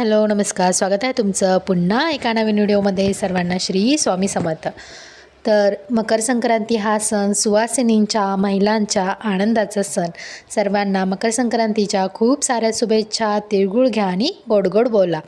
Hello नमस्कार, स्वागत आहे तुमचं पुन्हा एका नवीन व्हिडिओमध्ये. सर्वांना श्री स्वामी समर्थ. तर मकर संक्रांती हा सण सुवासिनींच्या महिलांच्या आनंदाचा सण. सर्वांना मकर संक्रांतीच्या खूप साऱ्या शुभेच्छा. तिळगुळ घ्या आणि गोड गोड बोला.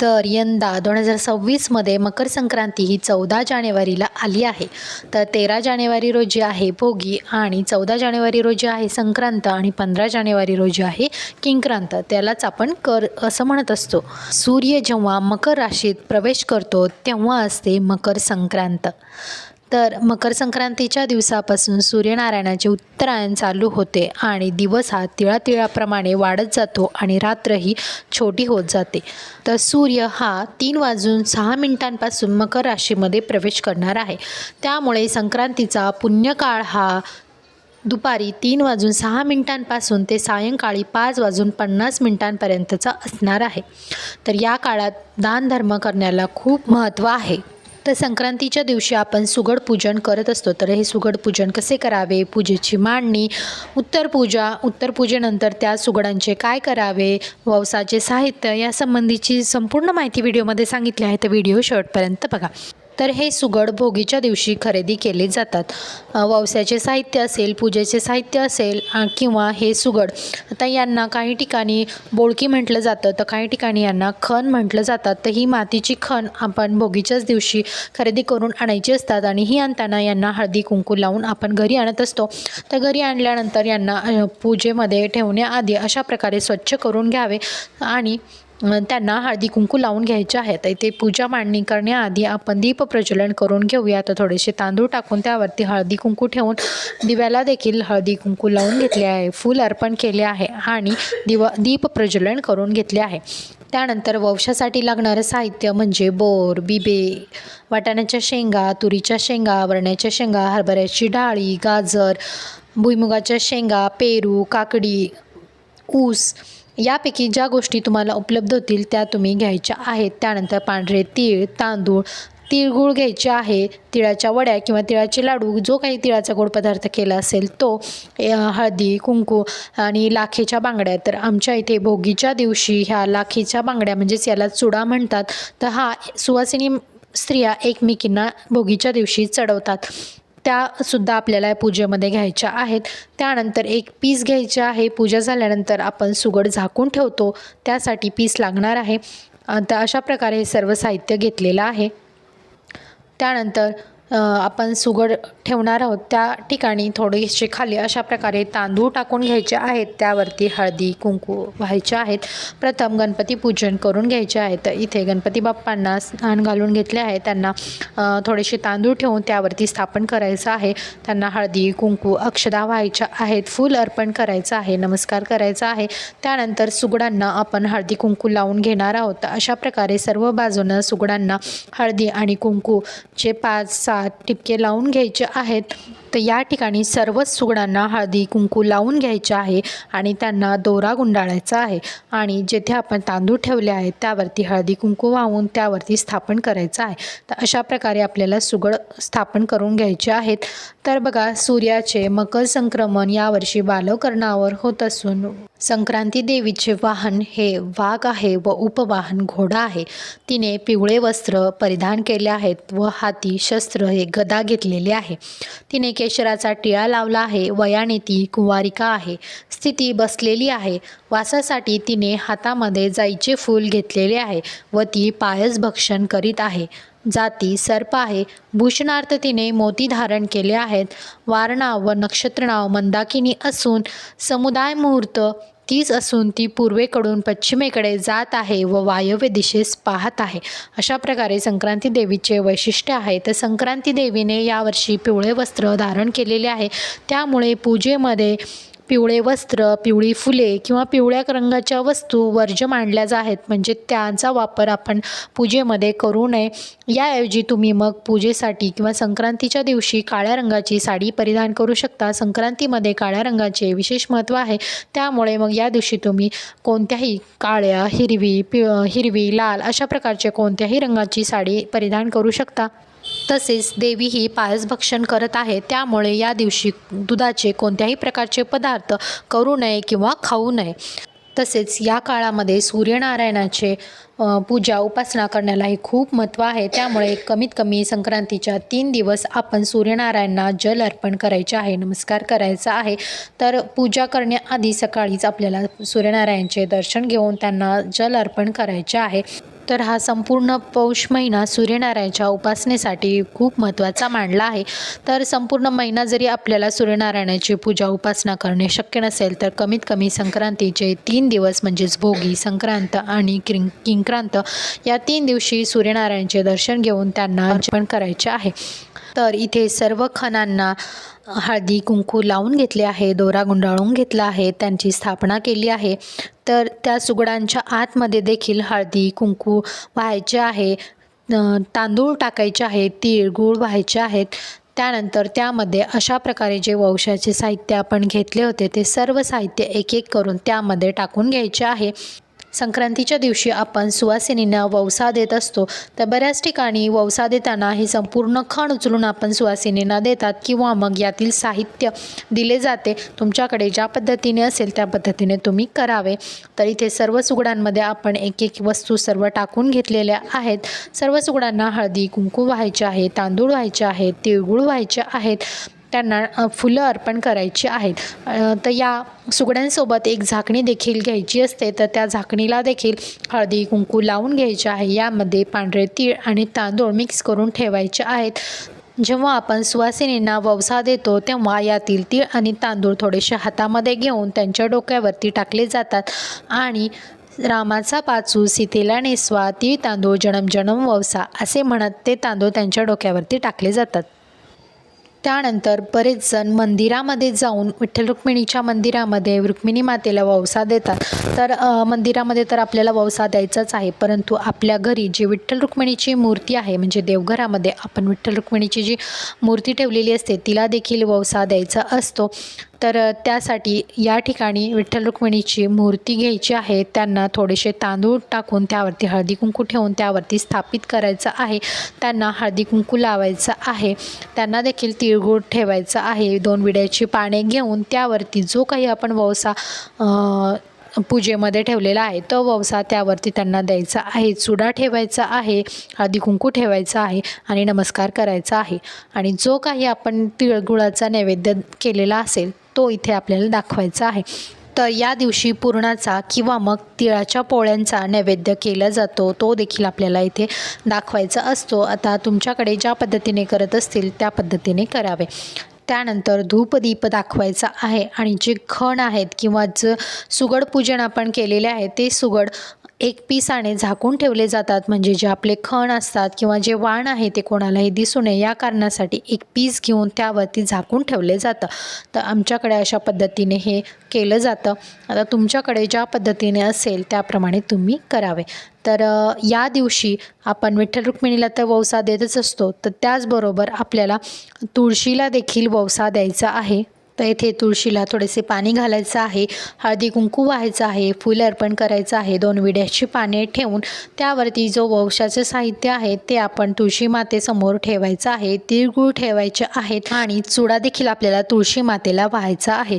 तर यंदा 2026मध्ये मकर संक्रांती ही 14 जानेवारीला आली आहे. तर 13 जानेवारी रोजी आहे भोगी आणि 14 जानेवारी रोजी आहे संक्रांत आणि 15 जानेवारी रोजी आहे किंक्रांत. त्यालाच आपण कर असं म्हणत असतो. सूर्य जेव्हा मकर राशीत प्रवेश करतो तेव्हा असते मकर संक्रांत. तर मकर संक्रांतीच्या दिवसापासून सूर्यनारायणाचे उत्तरायण चालू होते आणि दिवस हा तिळातिळाप्रमाणे वाढत जातो आणि रात्र ही छोटी होत जाते. तर सूर्य हा 3:06 मकर राशीमध्ये प्रवेश करणार आहे. त्यामुळे संक्रांतीचा पुण्यकाळ हा दुपारी 3:06 ते सायंकाळी 5:50 असणार आहे. तर या काळात दानधर्म करण्याला खूप महत्त्व आहे. तर संक्रांतीच्या दिवशी आपण सुगड पूजन करत असतो. तर हे सुगड पूजन कसे करावे, पूजेची मांडणी, उत्तरपूजेनंतर त्या सुगडांचे काय करावे, ववसाचे साहित्य या संबंधीची संपूर्ण माहिती व्हिडिओमध्ये सांगितली आहे. तर व्हिडिओ शेवटपर्यंत बघा. तर हे सुगड भोगीच्या दिवशी खरेदी केले जातात. ववसाचे साहित्य असेल, पूजेचे साहित्य असेल किंवा हे सुगड, आता यांना काही ठिकाणी बोळकी म्हटलं जातं तर काही ठिकाणी यांना खण म्हटलं जातात. तर ही मातीची खण आपण भोगीच्याच दिवशी खरेदी करून आणायची असतात आणि ही आणताना यांना हळदी कुंकू लावून आपण घरी आणत असतो. तर घरी आणल्यानंतर यांना पूजेमध्ये ठेवण्याआधी अशा प्रकारे स्वच्छ करून घ्यावे आणि त्यांना हळदी कुंकू लावून घ्यायचे आहेत. इथे पूजा मांडणी करण्याआधी आपण दीप प्रज्वलन करून घेऊया. तर थोडेसे तांदूळ टाकून त्यावरती हळदी कुंकू ठेवून दिव्याला देखील हळदी कुंकू लावून घेतले आहे, फूल अर्पण केले आहे आणि दीप प्रज्वलन करून घेतले आहे. त्यानंतर ववशासाठी लागणारं साहित्य म्हणजे बोर, बिबे, वाटाण्याच्या शेंगा, तुरीच्या शेंगा, वरण्याच्या शेंगा, हरभऱ्याची डाळी, गाजर, भुईमुगाच्या शेंगा, पेरू, काकडी, ऊस यापैकी ज्या गोष्टी तुम्हाला उपलब्ध होतील त्या तुम्ही घ्यायच्या आहेत. त्यानंतर पांढरे तीळ, तांदूळ, तिळगुळ घ्यायचे आहे, तिळाच्या वड्या किंवा तिळाचे लाडू, जो काही तिळाचा गोड पदार्थ केला असेल तो, हळदी कुंकू आणि लाखेच्या बांगड्या. तर आमच्या इथे भोगीच्या दिवशी ह्या लाखेच्या बांगड्या म्हणजेच याला चुडा म्हणतात. तर हा सुवासिनी स्त्रिया एकमेकींना भोगीच्या दिवशी चढवतात. त्यासुद्धा आपल्याला पूजेमध्ये घ्यायच्या आहेत. त्यानंतर एक पीस घ्यायचे आहे. पूजा झाल्यानंतर आपण सुगड झाकून ठेवतो, त्यासाठी पीस लागणार आहे. तर अशा प्रकारे सर्व साहित्य घेतलेलं आहे. त्यानंतर आपण सुगड ठेवणार आहोत त्या ठिकाणी थोडेसे खाली अशा प्रकारे तांदूळ टाकून घ्यायचे आहेत. त्यावरती हळदी कुंकू व्हायचे आहेत. प्रथम गणपती पूजन करून घ्यायचे आहे. तर इथे गणपती बाप्पांना स्नान घालून घेतले आहे. त्यांना थोडेसे तांदूळ ठेवून त्यावरती स्थापन करायचं आहे. त्यांना हळदी कुंकू अक्षदा व्हायच्या आहेत, फूल अर्पण करायचं आहे, नमस्कार करायचा आहे. त्यानंतर सुगडांना आपण हळदी कुंकू लावून घेणार आहोत. अशा प्रकारे सर्व बाजूनं सुगडांना हळदी आणि कुंकूचे 5-7 टिपके लावून घ्यायचे आहेत. तर या ठिकाणी सर्वच सुगडांना हळदी कुंकू लावून घ्यायचे आहे आणि त्यांना दोरा गुंडाळायचा आहे आणि जेथे आपण तांदूळ ठेवले आहेत त्यावरती हळदी कुंकू वाहून त्यावरती स्थापन करायचं आहे. तर अशा प्रकारे आपल्याला सुगड स्थापन करून घ्यायचे आहेत. तर बघा, सूर्याचे मकर संक्रमण यावर्षी बालकरणावर होत असून संक्रांती देवीचे वाहन हे वाघ आहे व उपवाहन घोडा आहे. तिने पिवळे वस्त्र परिधान केले आहेत व हाती शस्त्र हे गदा घेतलेले आहे. तिने केशराचा टिळा लावला आहे. वयाने ती कुंवारिका आहे. स्थिती बसलेली आहे. वासासाठी तिने हातामध्ये जाईचे फूल घेतलेले आहे व ती पायस भक्षण करीत आहे. जाती सर्प आहे. भूषणार्थ तिने मोती धारण केले आहेत. वारनाव व नक्षत्रनाव मंदाकिनी असून समुदाय मुहूर्त तीच असून ती पूर्वेकडून पश्चिमेकडे जात आहे व वायव्य दिशेस पाहत आहे. अशा प्रकारे संक्रांती देवीचे वैशिष्ट्य आहे. तर संक्रांती देवीने यावर्षी पिवळे वस्त्र धारण केलेले आहे. त्यामुळे पूजेमध्ये पिवळे वस्त्र, पिवळी फुले किंवा पिवळ्या रंगाच्या वस्तू वर्ज्य मानल्या आहेत, म्हणजे त्यांचा वापर आपण पूजेमध्ये करू नये. याऐवजी तुम्ही मग पूजेसाठी किंवा संक्रांतीच्या दिवशी काळ्या रंगाची साडी परिधान करू शकता. संक्रांतीमध्ये काळ्या रंगाचे विशेष महत्त्व आहे. त्यामुळे मग या दिवशी तुम्ही कोणत्याही काळ्या, हिरवी, लाल अशा प्रकारचे कोणत्याही रंगाची साडी परिधान करू शकता. तसेच देवी ही पायस भक्षण करत आहे. त्यामुळे या दिवशी दुधाचे कोणत्याही प्रकारचे पदार्थ करू नये किंवा खाऊ नये. तसेच या काळामध्ये सूर्यनारायणाचे पूजा उपासना करण्यालाही खूप महत्त्व आहे। त्यामुळे कमीत कमी संक्रांतीच्या 3 दिवस आपण सूर्यनारायणांना जल अर्पण करायचे आहे, नमस्कार करायचा आहे। तर पूजा करण्याआधी सकाळीच आपल्याला सूर्यनारायणाचे दर्शन घेऊन त्यांना जल अर्पण करायचे आहे। तर हा संपूर्ण पौष महिना सूर्यनारायणाच्या उपासनेसाठी खूप महत्त्वाचा मानला आहे। तर संपूर्ण महिना जरी आपल्याला सूर्यनारायणाची पूजा उपासना करणे शक्य नसेल तर कमीत कमी संक्रांतीचे 3 दिवस म्हणजेच भोगी, संक्रांत आणि किंक्रांत या 3 दिवशी सूर्यनारायणाचे दर्शन घेऊन त्यांना अर्पण करायचे आहे। तर इथे सर्व खणांना हळदी कुंकू लावून घेतले आहे, दोरा गुंडाळून घेतला आहे, त्यांची स्थापना केली आहे। तर त्या सुगडांच्या आतमध्ये देखील हळदी कुंकू व्हायचे आहे, तांदूळ टाकायचे आहे, तीळ गूळ व्हायचे आहेत। त्यानंतर त्यामध्ये अशा प्रकारे जे वंशाचे साहित्य आपण घेतले होते ते सर्व साहित्य एक एक करून त्यामध्ये टाकून घ्यायचे आहे। संक्रांतीच्या दिवशी आपण सुवासिनींना वौसा देत असतो। तर बऱ्याच ठिकाणी वौसा देताना हे संपूर्ण खण उचलून आपण सुवासिनींना देतात किंवा मग यातील साहित्य दिले जाते। तुमच्याकडे ज्या पद्धतीने असेल त्या पद्धतीने तुम्ही करावे। तर इथे सर्व सुगडांमध्ये आपण एक एक वस्तू सर्व टाकून घेतलेल्या आहेत। सर्व सुगडांना हळदी कुंकू व्हायचे आहे, तांदूळ व्हायचे आहेत, तिळगुळ व्हायचे आहेत, त्यांना फुलं अर्पण करायची आहेत। तर या सुगड्यांसोबत एक झाकणी देखील घ्यायची असते। तर त्या झाकणीला देखील हळदी कुंकू लावून घ्यायचे आहे। यामध्ये पांढरे तीळ आणि तांदूळ मिक्स करून ठेवायचे आहेत। जेव्हा आपण सुवासिनींना वौसा देतो तेव्हा यातील तीळ आणि तांदूळ थोडेसे हातामध्ये घेऊन त्यांच्या डोक्यावरती टाकले जातात आणि रामाचा पाचू सीतेला नेसवा, तीळ तांदूळ जन्म जन्म वौसा असे म्हणत ते तांदूळ त्यांच्या डोक्यावरती टाकले जातात। त्यानंतर बरेच जण मंदिरामध्ये जाऊन विठ्ठल रुक्मिणीच्या मंदिरामध्ये रुक्मिणी मातेला वौसा देतात। तर मंदिरामध्ये तर आपल्याला वौसा द्यायचाच आहे, परंतु आपल्या घरी जी विठ्ठल रुक्मिणीची मूर्ती आहे म्हणजे देवघरामध्ये आपण विठ्ठल रुक्मिणीची जी मूर्ती ठेवलेली असते तिला देखील वौसा द्यायचा असतो। तर त्यासाठी या ठिकाणी विठ्ठल रुक्मिणीची मूर्ती घ्यायची आहे, त्यांना थोडेसे तांदूळ टाकून त्यावरती हळदी कुंकू ठेवून त्यावरती स्थापित करायचं आहे, त्यांना हळदी कुंकू लावायचं आहे, त्यांना देखील तिळगुळ ठेवायचं आहे। 2 विड्याची पाने घेऊन त्यावरती जो काही आपण वौसा पूजेमध्ये ठेवलेला आहे तो वौसा त्यावरती त्यांना द्यायचा आहे, चुडा ठेवायचा आहे, हळदी कुंकू ठेवायचा आहे आणि नमस्कार करायचा आहे। आणि जो काही आपण तिळगुळाचा नैवेद्य केलेला असेल तो इथे आपल्याला दाखवायचा आहे। तर या दिवशी पुरणाचा किंवा मग तिळाच्या पोळ्यांचा नैवेद्य केला जातो, तो देखील आपल्याला इथे दाखवायचा असतो। आता तुमच्याकडे ज्या पद्धतीने करत असतील त्या पद्धतीने करावे। त्यानंतर धूपदीप दाखवायचा आहे आणि जे खण आहेत किंवा जे सुगड पूजन आपण केलेले आहे ते सुगड एक पिसाने झाकून ठेवले जातात। म्हणजे जे आपले खण असतात किंवा जे वाण आहे ते कोणालाही दिसू नये या कारणासाठी एक पीस घेऊन त्यावरती झाकून ठेवले जातं। तर आमच्याकडे अशा पद्धतीने हे केलं जातं। आता तुमच्याकडे ज्या पद्धतीने असेल त्याप्रमाणे तुम्ही करावे। तर या दिवशी आपण विठ्ठल रुक्मिणीला तर वौसा देतच असतो, तर त्याचबरोबर आपल्याला तुळशीला देखील वौसा द्यायचा आहे। तर येथे तुळशीला थोडेसे पाणी घालायचं आहे, हळदी कुंकू व्हायचं आहे, फूल अर्पण करायचं आहे, 2 विड्याची पाने ठेवून त्यावरती जो वौशाचे साहित्य आहे ते आपण तुळशी मातेसमोर ठेवायचं आहे, तिळगुळ ठेवायचे आहेत आणि चुडा देखील आपल्याला तुळशी मातेला व्हायचा आहे।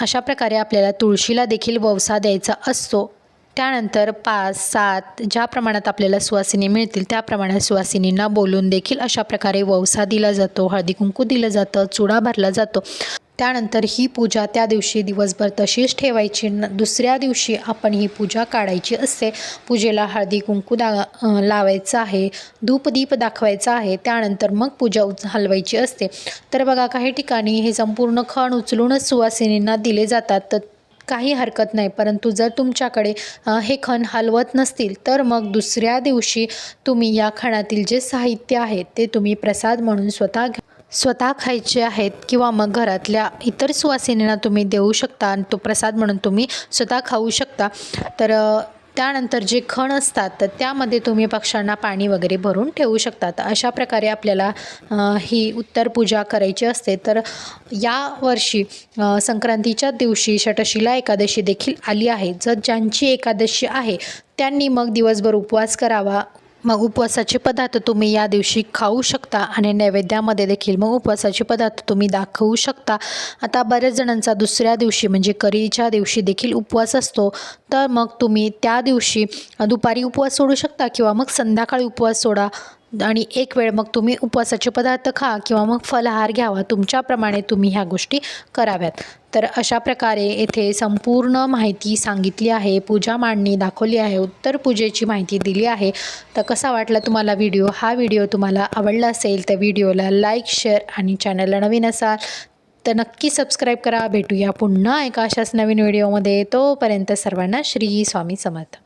अशा प्रकारे आपल्याला तुळशीला देखील वौसा द्यायचा असतो। त्यानंतर 5-7 ज्या प्रमाणात आपल्याला सुवासिनी मिळतील त्या प्रमाणात सुवासिनींना बोलून देखील अशा प्रकारे वौसा दिला जातो, हळदी कुंकू दिलं जातं, चुडा भरला जातो। त्यानंतर ही पूजा त्या दिवशी दिवसभर तशीच ठेवायची। दुसऱ्या दिवशी आपण ही पूजा काढायची असते। पूजेला हळदी कुंकू लावायचं आहे, धूपदीप दाखवायचा आहे, त्यानंतर मग पूजा हलवायची असते। तर बघा काही ठिकाणी हे संपूर्ण खण उचलूनच सुवासिनींना दिले जातात, तर काही हरकत नाही। परंतु जर तुमच्याकडे हे खण हलवत नसतील तर मग दुसऱ्या दिवशी तुम्ही या खणातील जे साहित्य आहे ते तुम्ही प्रसाद म्हणून स्वतः खायचे आहेत किंवा मग घरातल्या इतर सुवासिनींना तुम्ही देऊ शकता आणि तो प्रसाद म्हणून तुम्ही स्वतः खाऊ शकता। तर त्यानंतर जे खण असतात तर त्यामध्ये तुम्ही पक्ष्यांना पाणी वगैरे भरून ठेवू शकता। तर अशा प्रकारे आपल्याला ही उत्तर पूजा करायची असते। तर या वर्षी संक्रांतीच्या दिवशी षटशिला एकादशी देखील आली आहे। जर ज्यांची एकादशी आहे त्यांनी मग दिवसभर उपवास करावा, मग उपवासाचे पदार्थ तुम्ही या दिवशी खाऊ शकता आणि नैवेद्यामध्ये देखील मग उपवासाचे पदार्थ तुम्ही दाखवू शकता. आता बऱ्याच जणांचा दुसऱ्या दिवशी म्हणजे करीच्या दिवशी देखील उपवास असतो, तर मग तुम्ही त्या दिवशी दुपारी उपवास सोडू शकता किंवा मग संध्याकाळी उपवास सोडा आणि एक वेळ मग तुम्ही उपवासाचे पदार्थ खा किंवा मग फलाहार घ्यावा. तुमच्याप्रमाणे तुम्ही ह्या गोष्टी कराव्यात. तर अशा प्रकारे येथे संपूर्ण माहिती सांगितली आहे, पूजा मांडणी दाखवली आहे, उत्तर पूजेची माहिती दिली आहे. तर कसा वाटला तुम्हाला व्हिडिओ? हा व्हिडिओ तुम्हाला आवडला असेल तर व्हिडिओला लाईक, शेअर आणि चॅनलला नवीन असाल तर नक्की सबस्क्राईब करा. भेटूया पुन्हा एका अशाच नवीन व्हिडिओमध्ये. तोपर्यंत सर्वांना श्री स्वामी समर्थ.